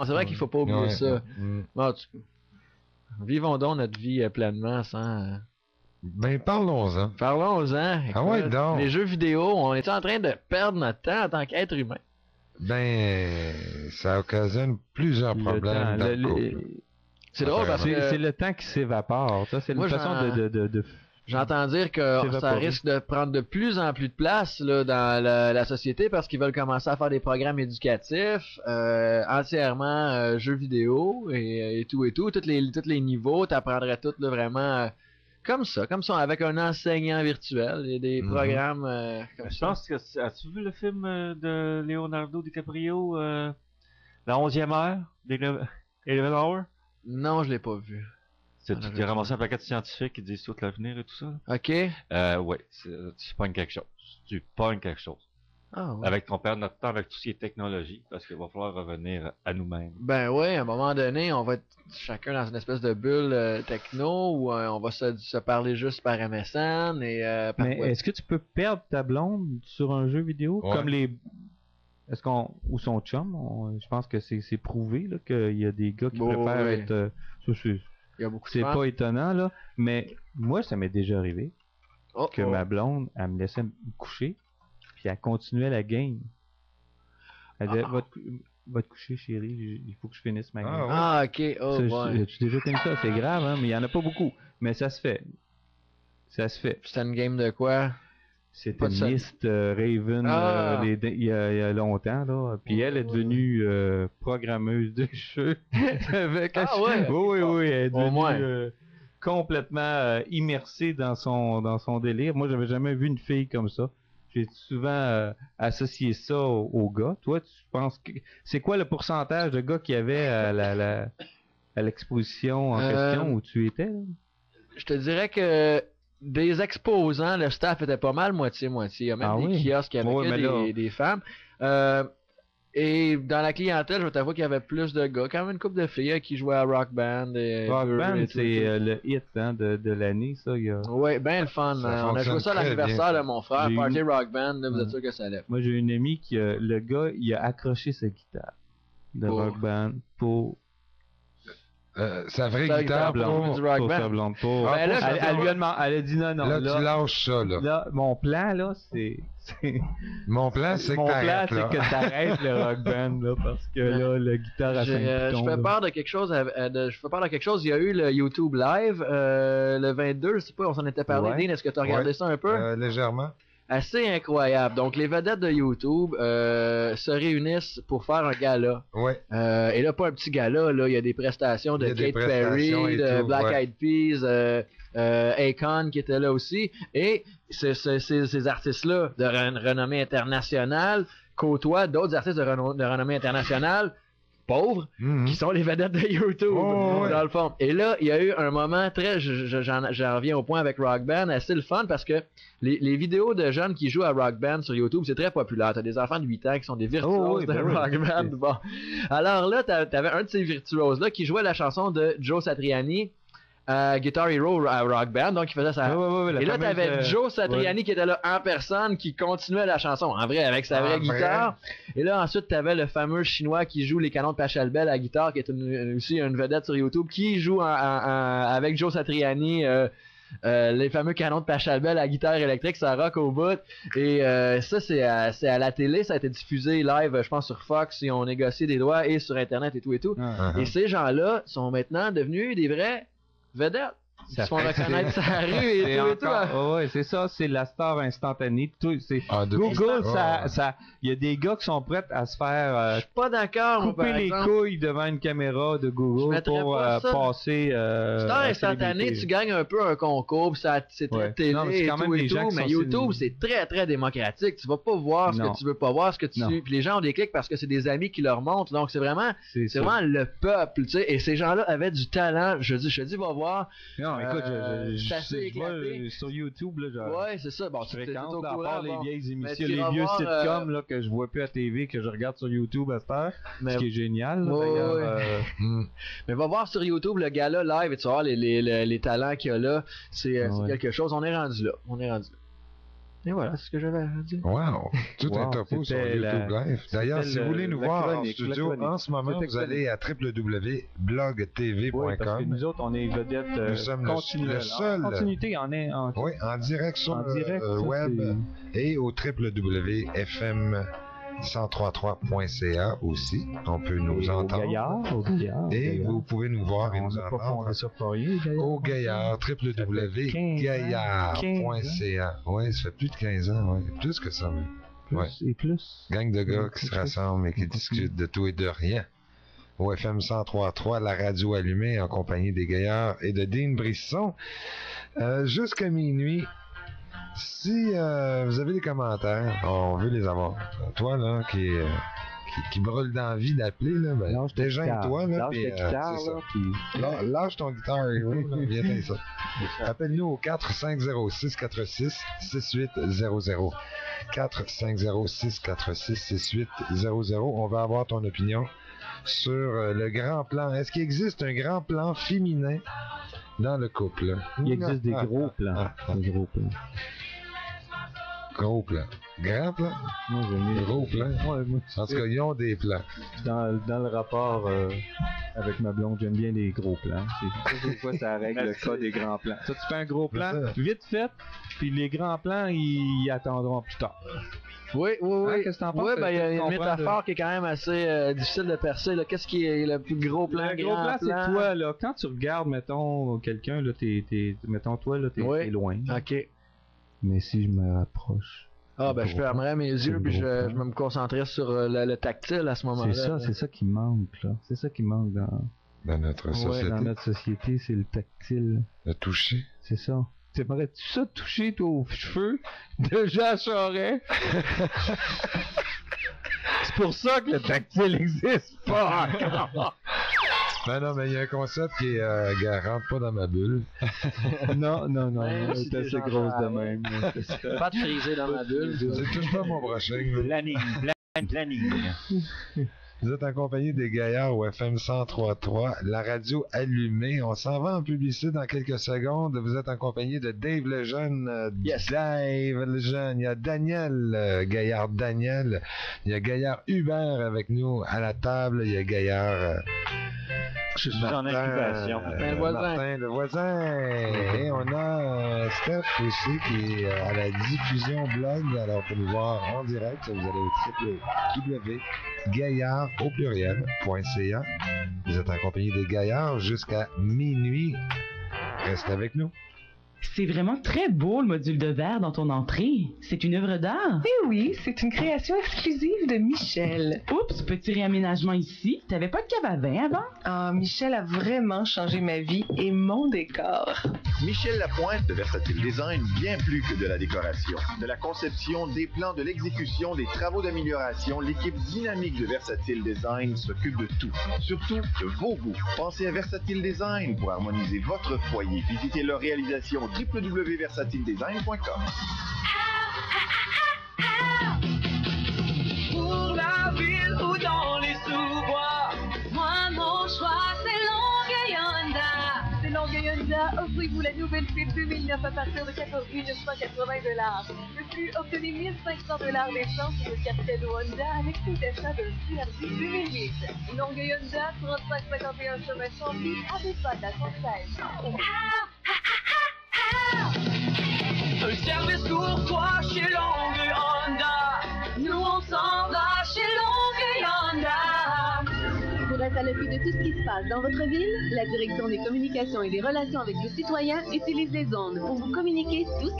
C'est vrai qu'il faut pas oublier Ouais, ça. ouais. Bon, vivons donc notre vie pleinement sans... Ben, parlons-en. Parlons-en. Ah ouais, Écoute, donc. les jeux vidéo, on est en train de perdre notre temps en tant qu'être humain. Ben, ça occasionne plusieurs Le problèmes temps, dans le couple. C'est drôle parce c'est que le temps qui s'évapore. Ça, c'est une Moi, façon de j'entends dire que C'est ça vaporé. risque de prendre de plus en plus de place là, dans la société parce qu'ils veulent commencer à faire des programmes éducatifs entièrement jeux vidéo et tout et tout. Tous les niveaux, t'apprendrais tout là, vraiment comme ça, avec un enseignant virtuel. Il y a des programmes comme Je ça. pense que as-tu vu le film de Leonardo DiCaprio, La 11e heure, Eleven Hour? Non, je l'ai pas vu. Tu as ramassé un paquet de scientifiques qui disent tout l'avenir et tout ça. OK. Ouais, tu pognes quelque chose. Tu pognes quelque chose. Ah, ouais. Avec qu'on perd notre temps avec tout ce qui est technologie, parce qu'il va falloir revenir à nous-mêmes. Ben ouais, à un moment donné, on va être chacun dans une espèce de bulle techno où on va se parler juste par MSN et par Mais web. est-ce que tu peux perdre ta blonde sur un jeu vidéo Ouais. comme les ou son chum? Je pense que c'est prouvé là, qu'il y a des gars qui Bon, préfèrent ouais. être. Ça, Il y a beaucoup de c'est fans. pas étonnant là, mais moi ça m'est déjà arrivé Oh, que ma blonde, elle me laissait me coucher, puis elle continuait la game. Elle disait va te coucher chérie, il faut que je finisse ma game. Ah, ouais. Ah, ok. Oh, Ça, ouais. tu déjà connu ça, c'est grave, hein, mais il y en a pas beaucoup. Mais ça se fait. Ça se fait. C'était une game de quoi? C'était Pas de ça. Myst Raven Ah. il y a longtemps, là. Puis elle est devenue programmeuse de jeux. Avec Ah ouais? Oui, elle est Au devenue moins. complètement immersée dans son délire. Moi, j'avais jamais vu une fille comme ça. J'ai souvent associé ça aux gars. Toi, tu penses que c'est quoi le pourcentage de gars qu'il y avait à l'exposition en question où tu étais? Là? Je te dirais que des exposants, le staff était pas mal moitié-moitié. Il y a même Ah des oui? kiosques avec Ouais, mais là- des femmes. Et dans la clientèle, je vais t'avouer qu'il y avait plus de gars. Quand même une couple de filles qui jouaient à Rock Band. Rock Band, c'est le hit hein, de l'année, ça. Il y a... Ouais, ben le fun. Ça On a joué fonctionne ça à très l'anniversaire bien, de mon frère, J'ai Party eu- Rock Band, là, vous êtes sûr que ça lève. Moi, j'ai une amie qui, le gars, il a accroché sa guitare de Pour- Rock Band pour Sa vraie Sa guitare guitare pour... du Rock pour Band. sa blonde. Pour... Ah, Ben là, elle lui a demandé, elle a dit non, Là, tu lâches ça, là. là, mon plan, là, c'est Mon plan, c'est mon que plan, t'arrêtes, c'est là. que t'arrêtes le Rock Band, là, parce que là, la guitare à 5 Je pitons. fais là. part de quelque chose. Je fais part de quelque chose. Il y a eu le YouTube Live le 22. Je sais pas, on s'en était parlé. Ouais. Dean, est-ce que tu as regardé Ouais. ça un peu? Légèrement. Assez incroyable. Donc, les vedettes de YouTube se réunissent pour faire un gala. Ouais. Et là, pas un petit gala. Là, il y a des prestations de Il y a des Kate Perry, prestations et de tout, Black ouais. Eyed Peas, Akon qui était là aussi. Et ces artistes-là de renommée internationale côtoient d'autres artistes de renommée internationale pauvres Mhm. qui sont les vedettes de YouTube, Oh, ouais. dans le fond. Et là, il y a eu un moment très, j'en reviens au point avec Rock Band, assez le fun parce que les vidéos de jeunes qui jouent à Rock Band sur YouTube, c'est très populaire. T'as des enfants de 8 ans qui sont des virtuoses Oh, oui, de ben oui. Rock Band. Bon. Alors là, t'avais un de ces virtuoses-là qui jouait la chanson de Joe Satriani à Guitar Hero à Rock Band, donc il faisait ça. Ouais, Et là, t'avais Joe Satriani qui était là en personne, qui continuait la chanson, en vrai, avec sa vraie En vrai? guitare. Et là, ensuite, t'avais le fameux chinois qui joue les canons de Pachelbel à la guitare, qui est aussi une vedette sur YouTube, qui joue avec Joe Satriani les fameux canons de Pachelbel à la guitare électrique, ça rock au bout. Et ça, c'est à la télé, ça a été diffusé live, je pense, sur Fox, ils ont négocié des droits, et sur Internet et tout et tout. Ah. Et ces gens-là sont maintenant devenus des vrais vedettes. Ils se font reconnaître sur la rue et C'est tout et tout. encore, ouais, c'est ça, c'est la star instantanée. Tout, c'est Ah, depuis- Google, Ah, il y a des gars qui sont prêts à se faire Je suis pas d'accord, moi, couper par les exemple. couilles devant une caméra de Je Google mettrais pour pas ça. passer. Star à la instantané, célébrité. tu gagnes un peu un concours, pis c'est très Ouais. télé Non, mais c'est et quand même tout des et gens tout, qui mais sont YouTube, c'est très très démocratique. Tu vas pas voir ce Non. que tu veux pas voir, ce que tu... Non. Puis les gens ont des clics parce que c'est des amis qui leur montrent, donc c'est vraiment ça. vraiment le peuple, tu sais, et ces gens-là avaient du talent. Je te dis, va voir. Non, écoute, c'est assez éclaté. sur YouTube, là, Ouais, c'est ça. Bon, je tu t'es fréquente, au à courant, part bon. les vieilles Mais émissions, tu les iras vieux voir, sitcoms là, que je vois plus à TV, que je regarde sur YouTube à cette heure, Mais- ce qui est génial. là, Ouais, d'ailleurs, ouais. Mhm. Mais va voir sur YouTube le gala live et tu vas voir les talents qu'il y a là. C'est Ouais. quelque chose. On est rendu là. On est rendu là. Et voilà, c'est ce que j'avais à dire. Wow! Tout un Wow, topo sur c'était YouTube Live. D'ailleurs, si vous voulez nous la voir en chronique, studio la chronique. en ce moment, C'était vous allez à Oui, parce que www.blogtv.com. nous autres, on est vedettes Nous sommes le continuelles. seul- En continuité, en Oui, en direct sur en le direct, ça, web et au www.fm1033.ca aussi. On peut nous Au entendre. Gaillard, au Et Gaillard. vous pouvez nous voir et On nous n'a pas entendre fondé ça pour rien, Gaillard. au Gaillard, www.gaillard.ca. Oui, ça fait plus de 15 ans, ouais. Plus que ça, même. Plus Ouais. et plus. Gang de gars qui se rassemblent et qui discutent de tout et de rien. Au FM 103.3, la radio allumée en compagnie des Gaillards et de Dean Brisson. Jusqu'à minuit. Si vous avez des commentaires, on veut les avoir. Toi, là, qui brûle d'envie d'appeler, là, ben, Lâche ta dégêne-toi, là. Lâche puis, ta guitare, c'est ça. là, puis... Lâche ton guitare, oui, là, viens faire ça. Appelle-nous au 450-646-6800. 450-646-6800. On va avoir ton opinion sur le grand plan. Est-ce qu'il existe un grand plan féminin dans le couple? Il existe des gros plans. Des gros plans. Gros plan. Grand plan? Moi, j'aime bien. Gros plan? Ouais, moi, En tout cas, ils ont des plans. dans le rapport avec ma blonde, j'aime bien les gros plans. C'est des fois, ça règle le cas des grands plans. Ça, tu fais un gros plan, C'est ça. vite fait, puis les grands plans, ils attendront plus tard. Oui, oui, oui. Hein, qu'est-ce que t'en penses? Oui, ben, il y a Tu une comprends métaphore qui est quand même assez difficile de percer. Là. Qu'est-ce qui est le plus gros plan? Le gros grand plan, c'est toi, là. Quand tu regardes, mettons, quelqu'un, là, mettons, toi, là, t'es Oui. loin. OK. Mais si je me rapproche. Ah, ben, je Gros fermerais mes C'est yeux le puis gros plan. je vais me concentrer sur le tactile à ce moment-là. C'est ça qui manque, là. C'est ça qui manque Dans notre ouais, société. dans notre société, c'est le tactile. Le toucher. C'est ça. T'aimerais-tu ça toucher, toi, aux cheveux de Jean Charest? C'est pour ça que le tactile n'existe pas encore. Non, mais il y a un concept qui rentre pas dans ma bulle. Non, Ouais, elle c'est est assez des gens grosse de rares, même. Pas de friser dans ma bulle. C'est touche pas mon prochain. là. Planning. Vous êtes en compagnie des Gaillards au FM 103.3, la radio allumée. On s'en va en publicité dans quelques secondes. Vous êtes en compagnie de Dave Lejeune. Yes. Dave Lejeune. Il y a Daniel Gaillard. Daniel. Il y a Gaillard Hubert avec nous à la table. Il y a Gaillard... Je suis en incubation. Le voisin. Martin, le voisin. Et on a Steph aussi qui est à la diffusion blog. Alors, pour nous voir en direct, vous allez au www.gaillard au pluriel.ca. Vous êtes en compagnie des Gaillards jusqu'à minuit. Restez avec nous. C'est vraiment très beau le module de verre dans ton entrée. C'est une œuvre d'art. Eh oui, c'est une création exclusive de Michel. Oups, petit réaménagement ici. T'avais pas de cave à vin avant? Ah, Michel a vraiment changé ma vie et mon décor. Michel Lapointe de Versatile Design, bien plus que de la décoration. De la conception, des plans, de l'exécution, des travaux d'amélioration, l'équipe dynamique de Versatile Design s'occupe de tout. Surtout de vos goûts. Pensez à Versatile Design pour harmoniser votre foyer. Visitez leur réalisation www.versatiledesign.com. Pour la ville ou dans les sous-bois, moi mon choix c'est Longueuil Honda. C'est Longueuil Honda, offrez-vous la nouvelle Fit 2009 à partir de 14 980 $. De plus, obtenez 1 500 $ d'essence sur le carte cadeau Honda avec tout achat d'un CRV 2008. Longueuil Honda, 3551 chemin Chambly, à Bépade, à Fontaine. Un service courtois chez Longueuil Honda. Nous on s'en va chez Longueuil Honda. Pour être à l'affût de tout ce qui se passe dans votre ville, la Direction des communications et des relations avec les citoyens utilise les ondes pour vous communiquer tout ce